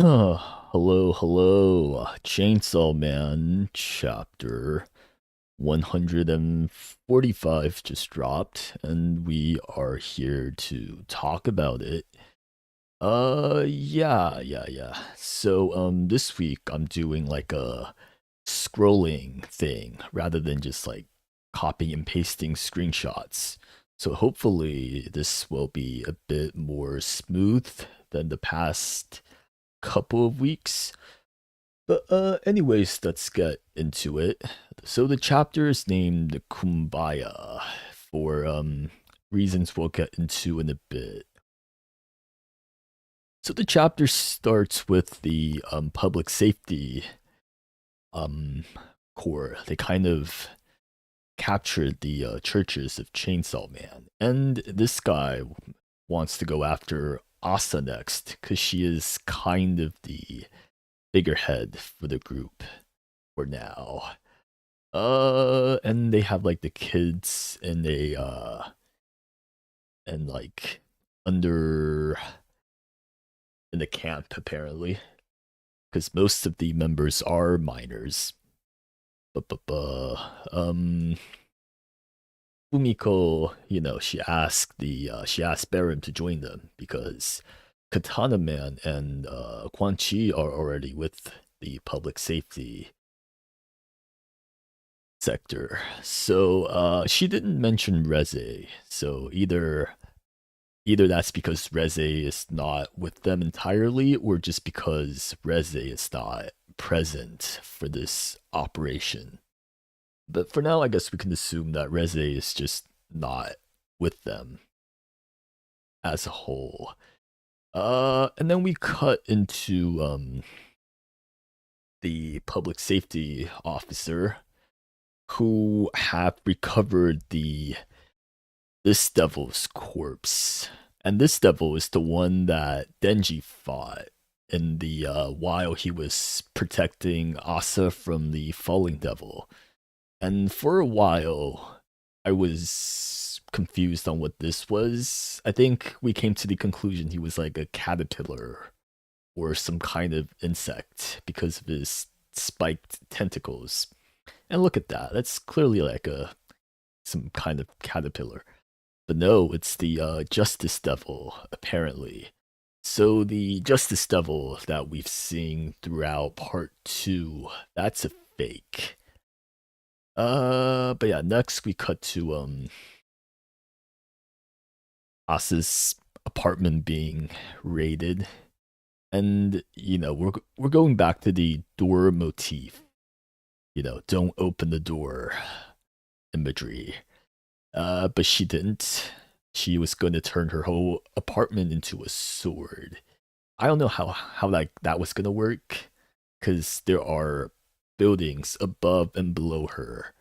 Hello. Chainsaw Man chapter 145 just dropped, and we are here to talk about it. Yeah. So, this week I'm doing like a scrolling thing rather than just like copying and pasting screenshots. So, hopefully, this will be a bit more smooth than the past couple of weeks. But anyways, let's get into it. So the chapter is named Kumbaya for reasons we'll get into in a bit. So the chapter starts with the public safety um core. They kind of captured the churches of Chainsaw Man, and this guy wants to go after Asa next because she is kind of the figurehead for the group for now. And they have like the kids and they and like under in the camp apparently, because most of the members are minors. Um, Fumiko, she asked Baron to join them because Katana Man and Quan Chi are already with the public safety sector. So she didn't mention Reze. So either that's because Reze is not with them entirely, or just because Reze is not present for this operation. But for now, I guess we can assume that Reze is just not with them as a whole. And then we cut into the public safety officer who have recovered the this devil's corpse. And this devil is the one that Denji fought in the while he was protecting Asa from the falling devil. And for a while, I was confused on what this was. I think we came to the conclusion he was like a caterpillar or some kind of insect because of his spiked tentacles. And look at that. That's clearly like a some kind of caterpillar. But no, it's the Justice Devil, apparently. So the Justice Devil that we've seen throughout part two, that's a fake. But yeah, next we cut to Asa's apartment being raided. And we're going back to the door motif. Don't open the door imagery. But she didn't. She was going to turn her whole apartment into a sword. I don't know how like that was going to work because there are buildings above and below her.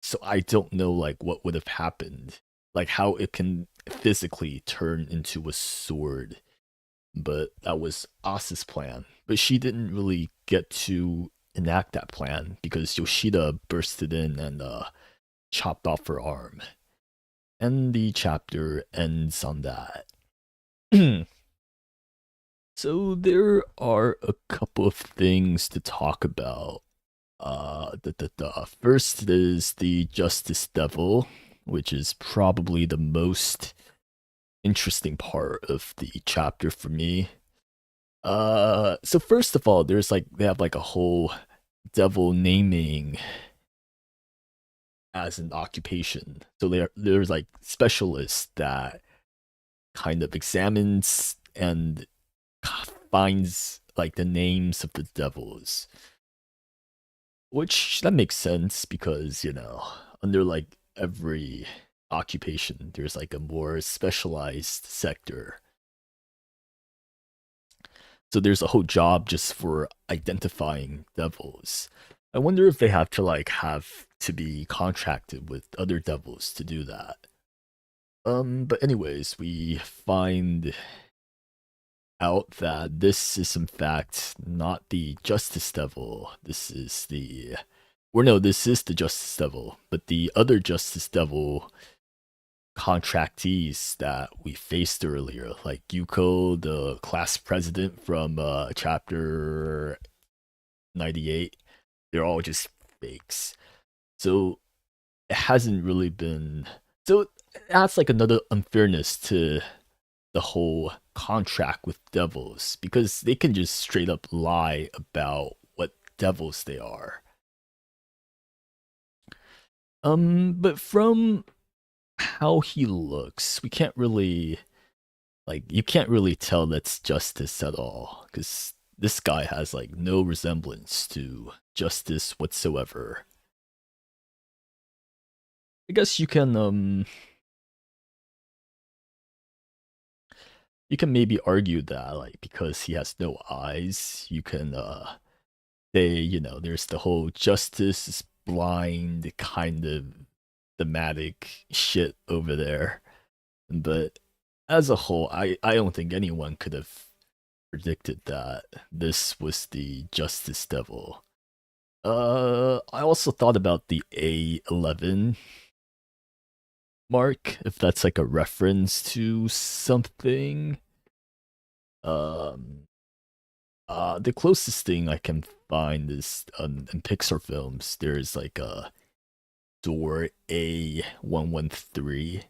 So I don't know like what would have happened, like how it can physically turn into a sword. But that was Asa's plan. But she didn't really get to enact that plan because Yoshida bursted in and chopped off her arm. And the chapter ends on that. So there are a couple of things to talk about. First is the Justice Devil, which is probably the most interesting part of the chapter for me. So first of all, they have like a whole devil naming as an occupation. So there's like specialists that kind of examines and finds like the names of the devils, which that makes sense because under like every occupation there's like a more specialized sector. So there's a whole job just for identifying devils. I wonder if they have to be contracted with other devils to do that. But anyways, we find out that this is in fact not the Justice Devil. This is this is the Justice Devil, but the other Justice Devil contractees that we faced earlier, like Yuko, the class president from chapter 98. They're all just fakes. So it hasn't really been. So it adds like another unfairness to the whole contract with devils because they can just straight up lie about what devils they are. But from how he looks, we can't really like you can't really tell that's justice at all because this guy has like no resemblance to justice whatsoever. I guess you can maybe argue that like because he has no eyes, you can say, there's the whole justice is blind kind of thematic shit over there. But as a whole, I don't think anyone could have predicted that this was the Justice Devil. I also thought about the A11 mark, if that's like a reference to something. Um, the closest thing I can find is in Pixar films. There's like a door A113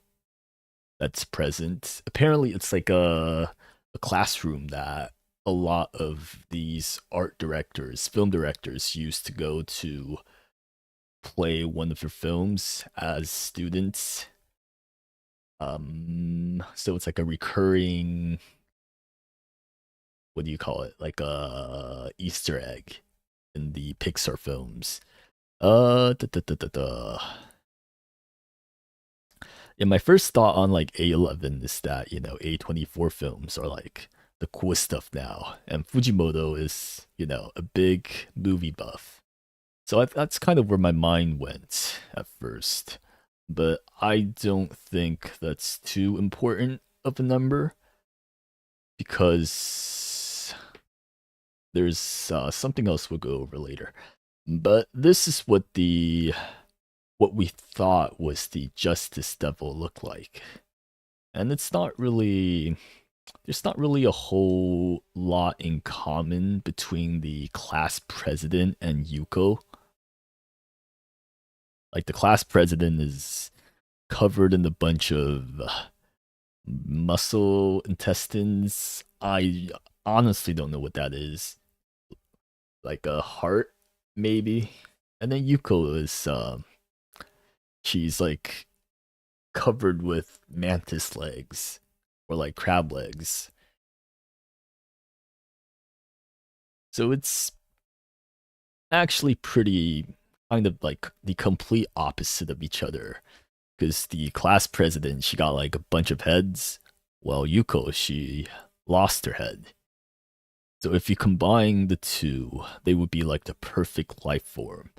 that's present. Apparently, it's like a classroom that a lot of these art directors, film directors, used to go to play one of their films as students. So it's like a recurring, what do you call it? Like a Easter egg in the Pixar films. Da, da, da, da, da. Yeah, my first thought on like A11 is that, A24 films are like the cool stuff now. And Fujimoto is, a big movie buff. So that's kind of where my mind went at first. But I don't think that's too important of a number because there's something else we'll go over later. But this is what we thought was the Justice Devil look like. And there's not really a whole lot in common between the class president and Yuko. Like the class president is covered in a bunch of muscle intestines. I honestly don't know what that is. Like a heart, maybe. And then Yuko is she's like covered with mantis legs or like crab legs. So it's actually pretty kind of like the complete opposite of each other. Because the class president, she got like a bunch of heads, while Yuko, she lost her head. So if you combine the two, they would be like the perfect life form.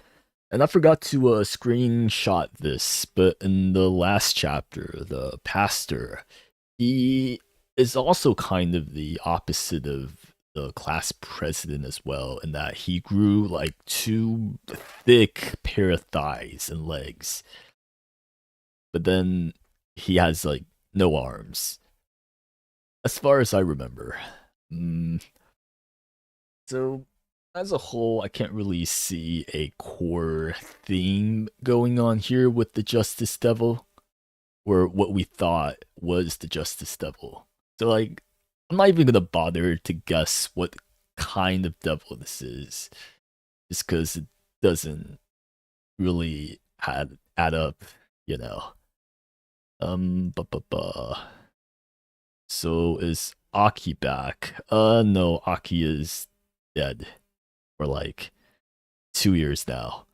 And I forgot to screenshot this, but in the last chapter, the pastor, he is also kind of the opposite of the class president as well, in that he grew like two thick pair of thighs and legs, but then he has like no arms, as far as I remember. Mm, so as a whole, I can't really see a core theme going on here with the Justice Devil, or what we thought was the Justice Devil. So like, I'm not even gonna bother to guess what kind of devil this is, just because it doesn't really add up, you know. But so is Aki back? No, Aki is dead for like 2 years now,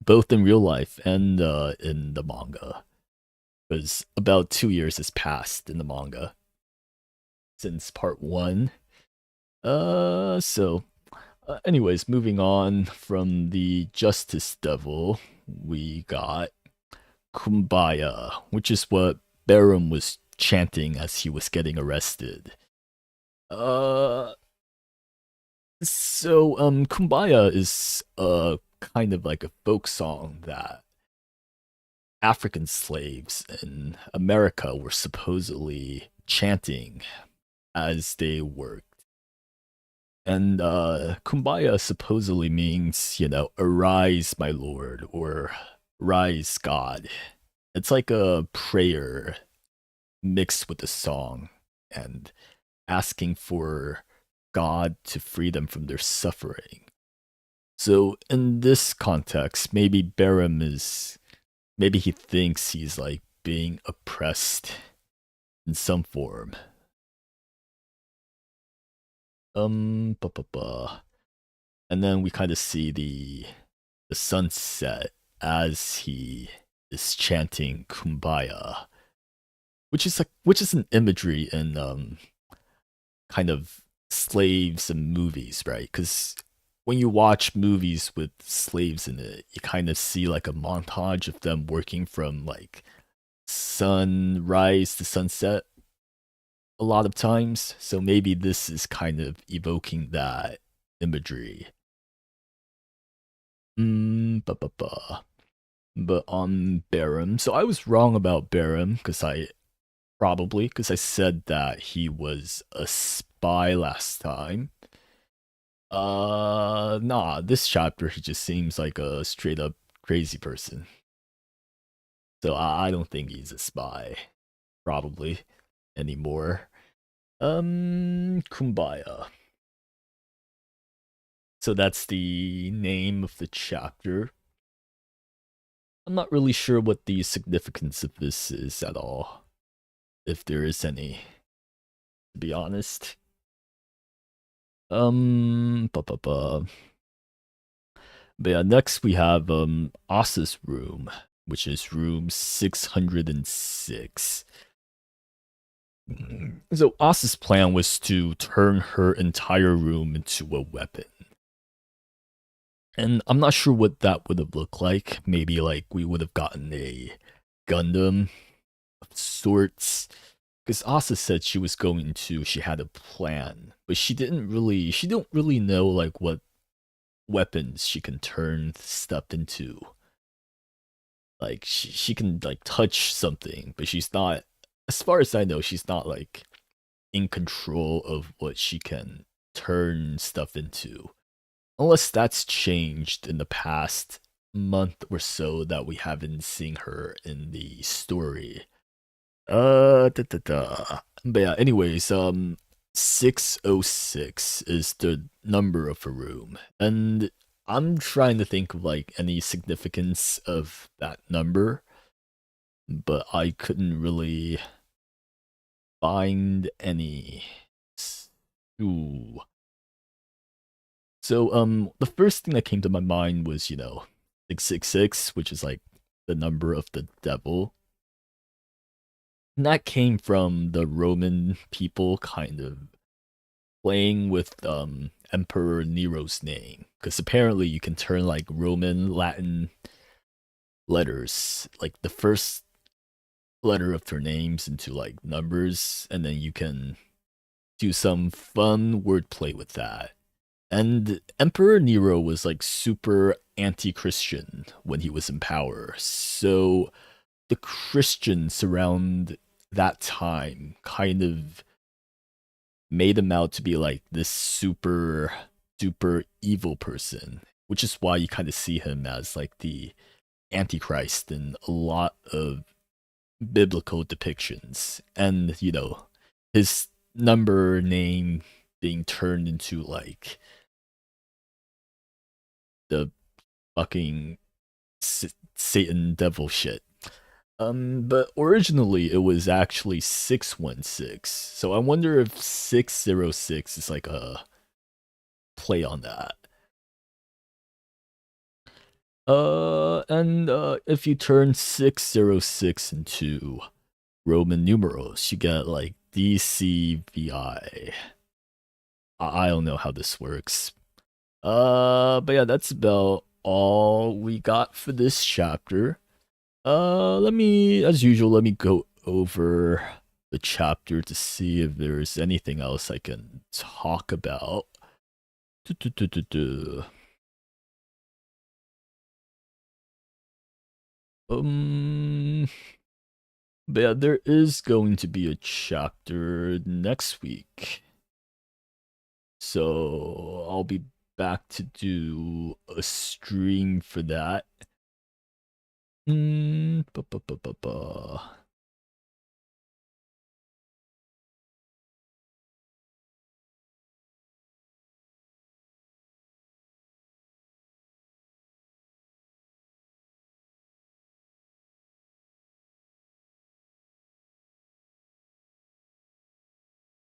both in real life and in the manga. Because about 2 years has passed in the manga since part one. Anyways, moving on from the Justice Devil, we got Kumbaya, which is what Barum was chanting as he was getting arrested. Uh, Kumbaya is kind of like a folk song that African slaves in America were supposedly chanting as they worked. And Kumbaya supposedly means, arise, my lord, or rise, God. It's like a prayer mixed with a song and asking for God to free them from their suffering. So in this context, maybe maybe he thinks he's like being oppressed in some form. Ba, ba, ba. And then we kind of see the sunset as he is chanting Kumbaya, which is an imagery in kind of slaves and movies, right? Because when you watch movies with slaves in it, you kind of see like a montage of them working from like sunrise to sunset a lot of times. So maybe this is kind of evoking that imagery. Ba ba ba. But on Barum, so I was wrong about Barum because I said that he was a spy last time. Nah, this chapter he just seems like a straight up crazy person. So I don't think he's a spy, probably, anymore. Kumbaya. So that's the name of the chapter. I'm not really sure what the significance of this is at all, if there is any, to be honest. Ba, ba, ba. But yeah, next we have Asa's room, which is room 606. So Asa's plan was to turn her entire room into a weapon. And I'm not sure what that would have looked like. Maybe like we would have gotten a Gundam of sorts. Because Asa said she had a plan, but she don't really know like what weapons she can turn stuff into. Like she can like touch something, but she's not, as far as I know, she's not like in control of what she can turn stuff into. Unless that's changed in the past month or so that we haven't seen her in the story. Da, da, da. But yeah, anyways, 606 is the number of a room. And I'm trying to think of like any significance of that number, but I couldn't really find any. Ooh. So the first thing that came to my mind was, 666, which is like the number of the devil. And that came from the Roman people kind of playing with Emperor Nero's name. Because apparently you can turn like Roman Latin letters, like the first letter of their names into like numbers, and then you can do some fun wordplay with that. And Emperor Nero was like super anti Christian when he was in power. So the Christians around that time kind of made him out to be like this super duper evil person, which is why you kind of see him as like the Antichrist in a lot of biblical depictions. And, his number name being turned into like the fucking Satan devil shit. But originally it was actually 616. So I wonder if 606 is like a play on that. And if you turn 606 into Roman numerals, you get like DCVI. I don't know how this works. But yeah, that's about all we got for this chapter. As usual, let me go over the chapter to see if there's anything else I can talk about. Du-du-du-du-du. Um, but yeah, there is going to be a chapter next week. So I'll be back to do a stream for that. Mm, ba, ba, ba, ba, ba.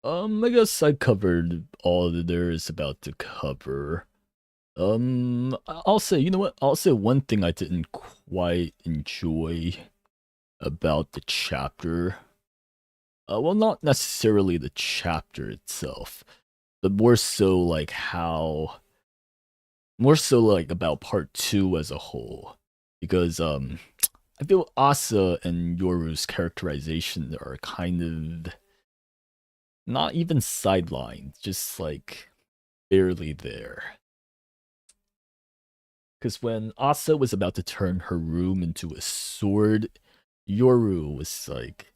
I guess I covered all that there is about to cover. I'll say, you know what? I'll say one thing I didn't quite enjoy about the chapter. Well, not necessarily the chapter itself, but more so like about part two as a whole, because I feel Asa and Yoru's characterization are kind of not even sidelined, just like barely there. Because when Asa was about to turn her room into a sword, Yoru was like,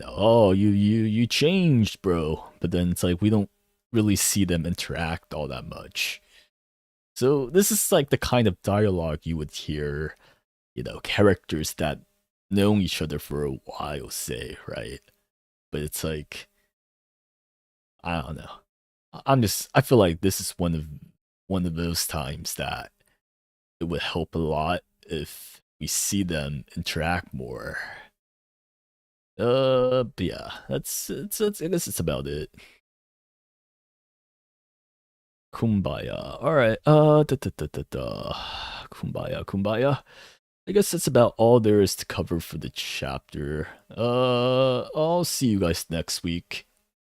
oh, you changed, bro. But then it's like we don't really see them interact all that much. So this is like the kind of dialogue you would hear, characters that known each other for a while say, right? But it's like, I don't know. I feel like this is one of those times that it would help a lot if we see them interact more. But yeah, that's I guess it's about it. Kumbaya. All right. Kumbaya, kumbaya. I guess that's about all there is to cover for the chapter. I'll see you guys next week.